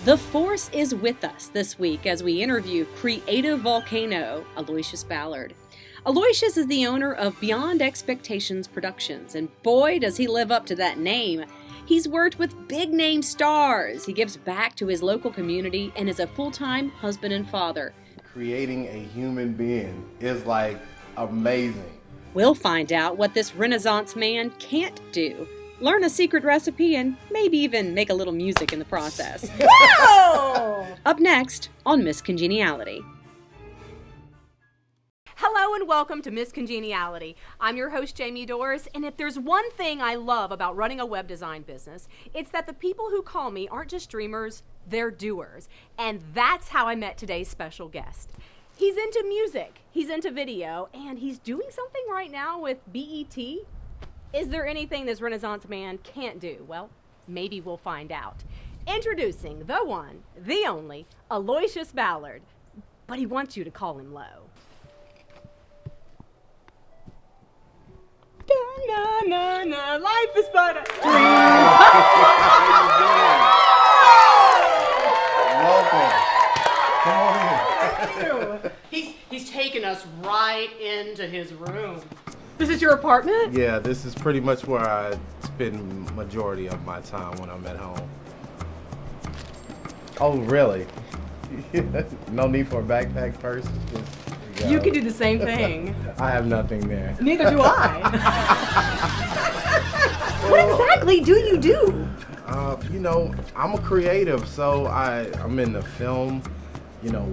The force is with us this week as we interview creative volcano Aloysius Ballard. Aloysius is the owner of Beyond Expectations Productions, and boy does he live up to that name. He's worked with big-name stars, he gives back to his local community, and is a full-time husband and father. Creating a human being is like amazing. We'll find out what this Renaissance man can't do. Learn a secret recipe and maybe even make a little music in the process. Whoa! Up next on MS Congeniality. Hello and welcome to MS Congeniality. I'm your host, Jamie Doris, and if there's one thing I love about running a web design business, it's that the people who call me aren't just dreamers, they're doers. And that's how I met today's special guest. He's into music, he's into video, and he's doing something right now with BET. Is there anything this Renaissance man can't do? Well, maybe we'll find out. Introducing the one, the only, Aloysius Ballard. But he wants you to call him low. Na, na, na, life is but a dream. Welcome. Come on in. He's taken us right into his room. This is your apartment? Yeah, this is pretty much where I spend majority of my time when I'm at home. Oh, really? No need for a backpack first? Just, You can do the same thing. I have nothing there. Neither do I. What exactly do you do? I'm a creative, so I'm in the film,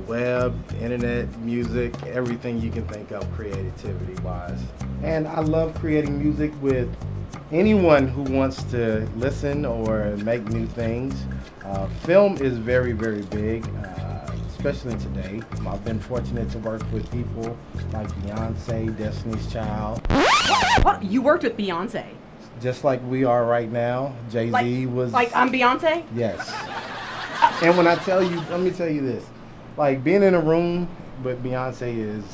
web, internet, music, everything you can think of creativity-wise. And I love creating music with anyone who wants to listen or make new things. Film is very, very big, especially today. I've been fortunate to work with people like Beyonce, Destiny's Child. What? You worked with Beyonce? Just like we are right now. Jay-Z was... Like I'm Beyonce? Yes. And when I tell you, let me tell you this. Like, being in a room with Beyonce is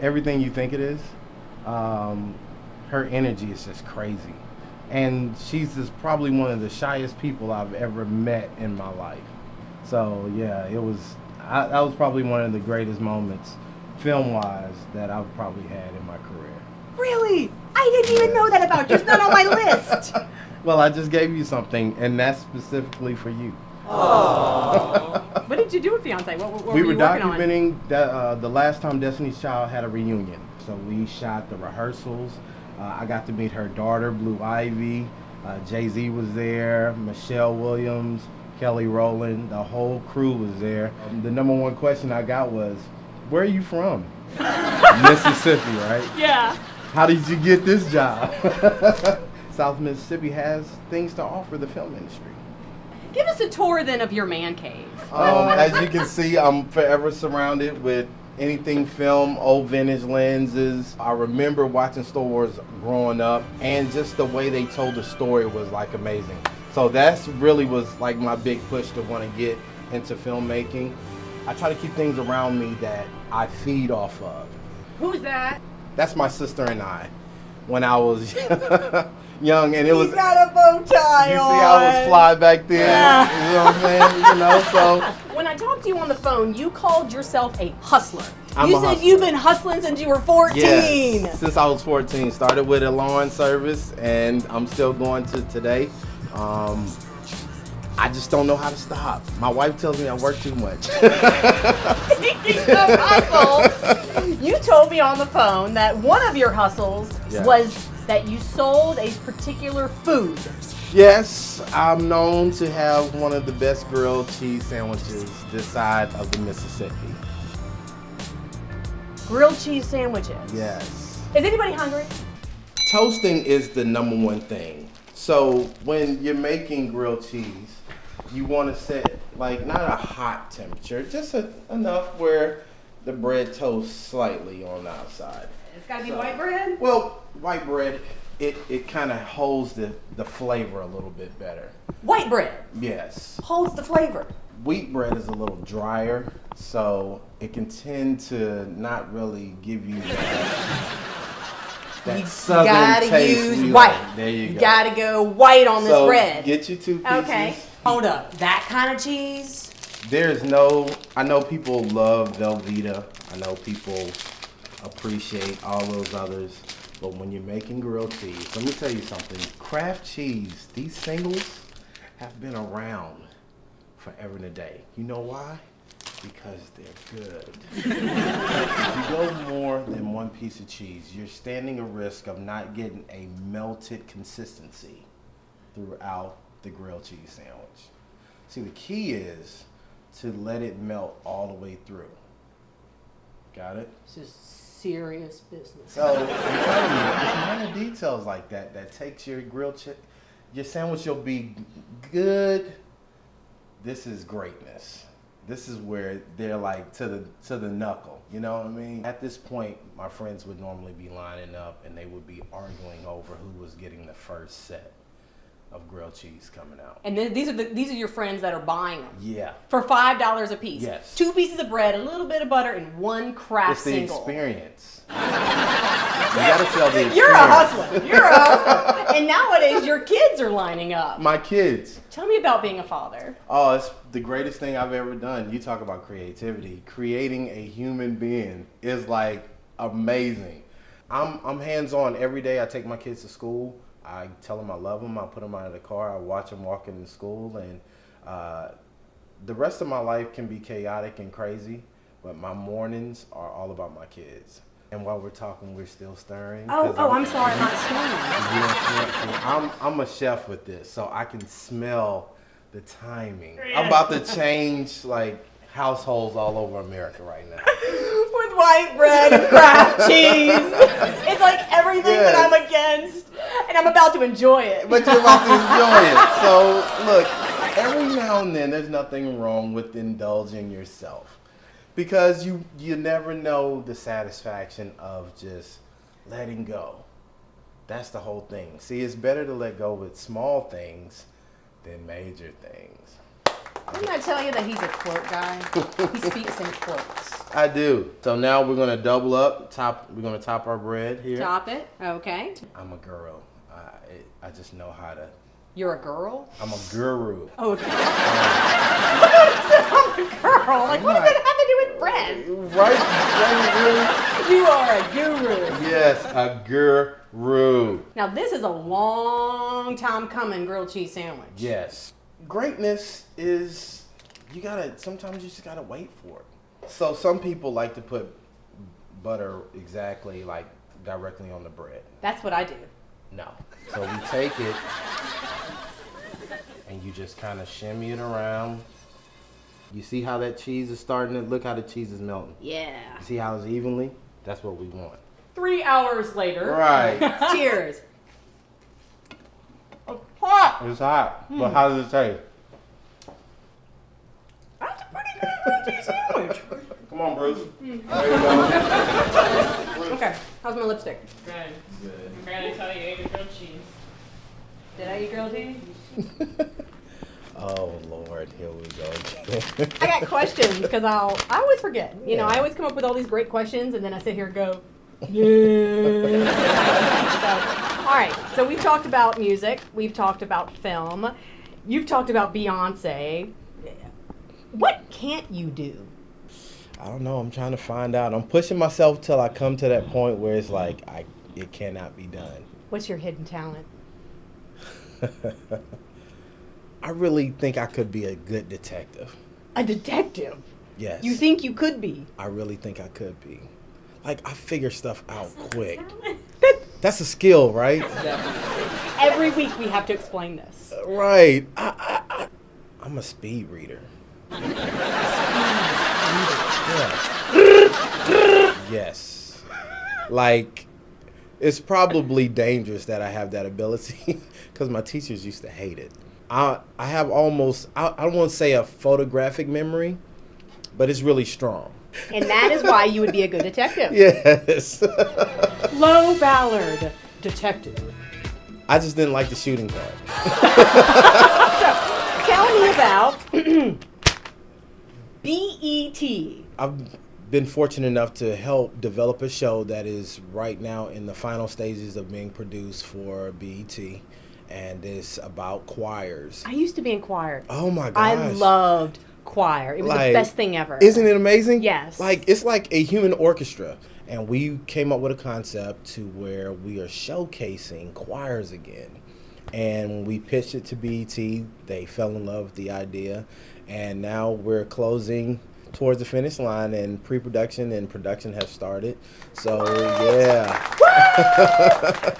everything you think it is. Her energy is just crazy. And she's just probably one of the shyest people I've ever met in my life. So, yeah, that was probably one of the greatest moments, film-wise, that I've probably had in my career. Really? I didn't even know that about you. It's not on my list. Well, I just gave you something, and that's specifically for you. What did you do with Beyonce? What we were were documenting the last time Destiny's Child had a reunion. So we shot the rehearsals. I got to meet her daughter, Blue Ivy. Jay-Z was there, Michelle Williams, Kelly Rowland. The whole crew was there. The number one question I got was, where are you from? Mississippi, right? Yeah. How did you get this job? South Mississippi has things to offer the film industry. Give us a tour then of your man cave. As you can see, I'm forever surrounded with anything film, old vintage lenses. I remember watching Star Wars growing up, and just the way they told the story was like amazing. So that's really was like my big push to want to get into filmmaking. I try to keep things around me that I feed off of. Who's that? That's my sister and I. When I was young, and it was. He's got a bow tie You on. see, I was fly back then. Yeah. You know what I'm saying? So. When I talked to you on the phone, you called yourself a hustler. I'm You a said hustler. You've been hustling since you were 14. Yes, since I was 14. Started with a lawn service, and I'm still going to today. I just don't know how to stop. My wife tells me I work too much. Speaking of hustle, you told me on the phone that one of your hustles was that you sold a particular food. Yes, I'm known to have one of the best grilled cheese sandwiches this side of the Mississippi. Grilled cheese sandwiches. Yes. Is anybody hungry? Toasting is the number one thing. So when you're making grilled cheese, you want to set like not a hot temperature, just enough where the bread toasts slightly on the outside. It's got to be white bread? Well, white bread, it kind of holds the flavor a little bit better. White bread Yes. holds the flavor. Wheat bread is a little drier, so it can tend to not really give you that You southern gotta taste. use you white. like. There you go. You gotta go white on this So bread. get your 2 pieces. Okay. Hold up, that kind of cheese? I know people love Velveeta. I know people appreciate all those others. But when you're making grilled cheese, let me tell you something. Kraft cheese, these singles have been around forever and a day. You know why? Because they're good. If you go more than one piece of cheese, you're standing a risk of not getting a melted consistency throughout the grilled cheese sandwich. See, the key is to let it melt all the way through. Got it? This is serious business. So I'm telling you, it's minor details like that that takes your your sandwich will be good. This is greatness. This is where they're like to the knuckle. You know what I mean? At this point, my friends would normally be lining up and they would be arguing over who was getting the first set of grilled cheese coming out. And then these are your friends that are buying them. Yeah. For $5 a piece. Yes. 2 pieces of bread, a little bit of butter, and one Kraft It's the single. experience. You gotta sell the experience. You're a hustler. You're a hustler. And nowadays, your kids are lining up. My kids. Tell me about being a father. Oh, it's the greatest thing I've ever done. You talk about creativity. Creating a human being is like amazing. I'm hands-on every day. I take my kids to school. I tell them I love them. I put them out of the car. I watch them walk into school. And the rest of my life can be chaotic and crazy, but my mornings are all about my kids. And while we're talking, we're still stirring. I'm sorry, I'm not stirring. I'm a chef with this, so I can smell the timing. I'm about to change like households all over America right now. With white bread and Kraft cheese. It's like everything that I'm against, and I'm about to enjoy it. But you're about to enjoy it. So look, every now and then there's nothing wrong with indulging yourself. Because you never know the satisfaction of just letting go. That's the whole thing. See, it's better to let go with small things than major things. Didn't I tell you that he's a quote guy? He speaks in quotes. I do. So now we're going to double up. We're going to top our bread here. Top it. Okay. I'm a girl. I just know how to. You're a girl? I'm a guru. Oh, okay. I'm a girl. Like, what does that have to do with bread? Right? You are a guru. Yes, a guru. Now, this is a long time coming grilled cheese sandwich. Yes. Greatness is, sometimes you just gotta wait for it. So some people like to put butter exactly like directly on the bread. That's what I do. No. So we take it and you just kind of shimmy it around. You see how that cheese is starting to, look how the cheese is melting. Yeah. You see how it's evenly? That's what we want. 3 hours later. Right. Cheers. It's hot. It's hot. But how does it taste? That's a pretty good grilled cheese sandwich. Come on, Bruce. There you go. Okay. How's my lipstick? Good. I'm glad I saw you ate a grilled cheese. Did I eat grilled cheese? Oh, Lord. Here we go again. I got questions because I always forget. You know, I always come up with all these great questions and then I sit here and go, yeah. So, all right. So we've talked about music. We've talked about film. You've talked about Beyonce. What can't you do? I don't know. I'm trying to find out. I'm pushing myself till I come to that point where it's like, it cannot be done. What's your hidden talent? I really think I could be a good detective. A detective? Yes. You think you could be? I really think I could be. Like, I figure stuff out quick. That's a skill, right? Every week we have to explain this. Right. I'm a speed reader. Yeah. Yes. Like, it's probably dangerous that I have that ability because my teachers used to hate it. I have almost, I don't want to say a photographic memory, but it's really strong. And that is why you would be a good detective. Yes. Low Ballard, detective. I just didn't like the shooting part. Tell me about BET. I've been fortunate enough to help develop a show that is right now in the final stages of being produced for BET. and it's about choirs. I used to be in choir. Oh my gosh. I loved choir. It was the best thing ever. Isn't it amazing? Yes. It's like a human orchestra. And we came up with a concept to where we are showcasing choirs again. And when we pitched it to BET, they fell in love with the idea. And now we're closing towards the finish line, and pre-production and production have started. So, yeah.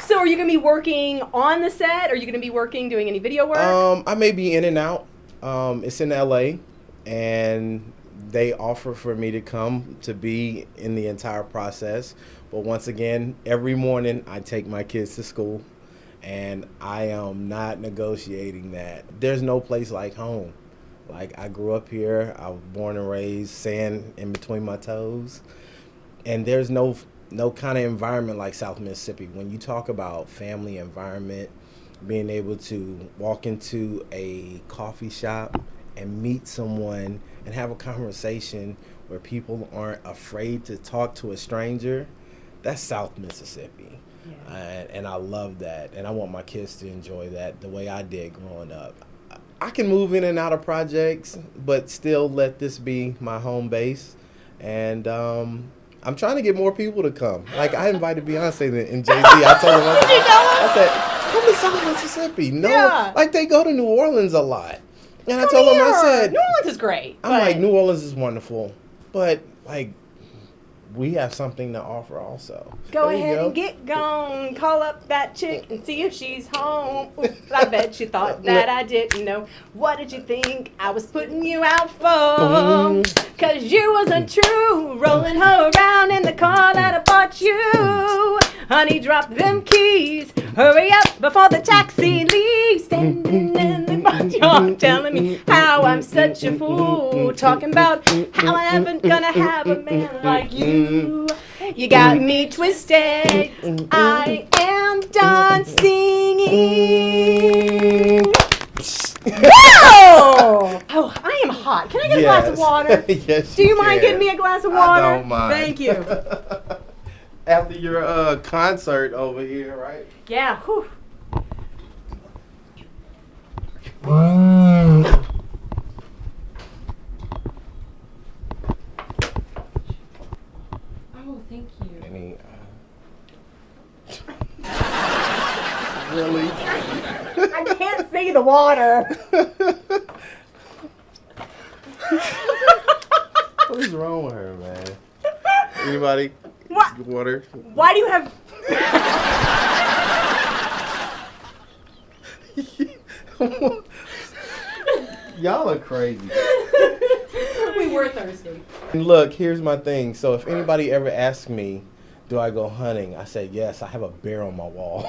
So are you going to be working on the set? Are you going to be doing any video work? I may be in and out. It's in LA, and they offer for me to come to be in the entire process. But once again, every morning I take my kids to school, and I am not negotiating that. There's no place like home. Like, I grew up here. I was born and raised, sand in between my toes. And there's no kind of environment like South Mississippi. When you talk about family environment, being able to walk into a coffee shop and meet someone and have a conversation where people aren't afraid to talk to a stranger, that's South Mississippi. Yeah. And I love that. And I want my kids to enjoy that the way I did growing up. I can move in and out of projects, but still let this be my home base. And I'm trying to get more people to come. Like, I invited Beyonce and Jay-Z. I told them, I said, come to South Mississippi. No, yeah. Like, they go to New Orleans a lot. And I told them, I said, New Orleans is great. I'm like, New Orleans is wonderful. But, like, we have something to offer also. Go ahead and get gone. Call up that chick and see if she's home. Oops, I bet you thought that I didn't know. What did you think I was putting you out for? 'Cause you wasn't true. Rolling her around in the car that I bought you. Honey, drop them keys. Hurry up before the taxi leaves. Standing in the backyard telling me how I'm such a fool. Talking about how I ain't gonna have a man like you. You got me twisted. I am done singing. Whoa! Oh, I am hot. Can I get a glass of water? Yes, Do you mind getting me a glass of water? I don't mind. Thank you. After your concert over here, right? Yeah. Whew. Oh, thank you. Any, really? I can't see the water. What is wrong with her, man? Anybody? What? Water? Why do you have... Y'all are crazy. We were thirsty. And look, here's my thing. So if anybody ever asks me, do I go hunting? I say, yes, I have a bear on my wall.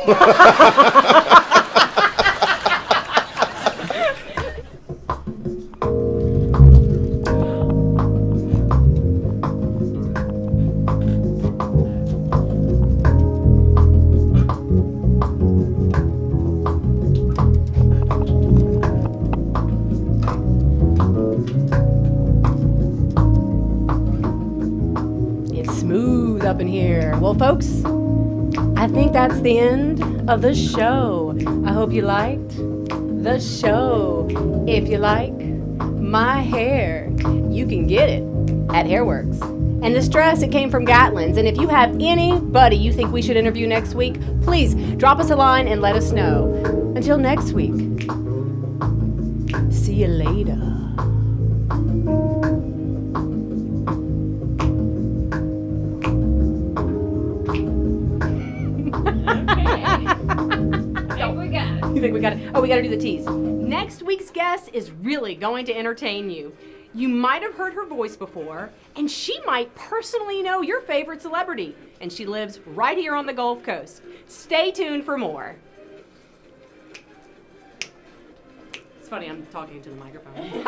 Up in here. Well, folks, I think that's the end of the show. I hope you liked the show. If you like my hair, you can get it at Hairworks. And this dress, it came from Gatlin's. And if you have anybody you think we should interview next week, please drop us a line and let us know. Until next week, see you later. You think we got it? Oh, we got to do the tease. Next week's guest is really going to entertain you. You might have heard her voice before, and she might personally know your favorite celebrity, and she lives right here on the Gulf Coast. Stay tuned for more. It's funny, I'm talking to the microphone.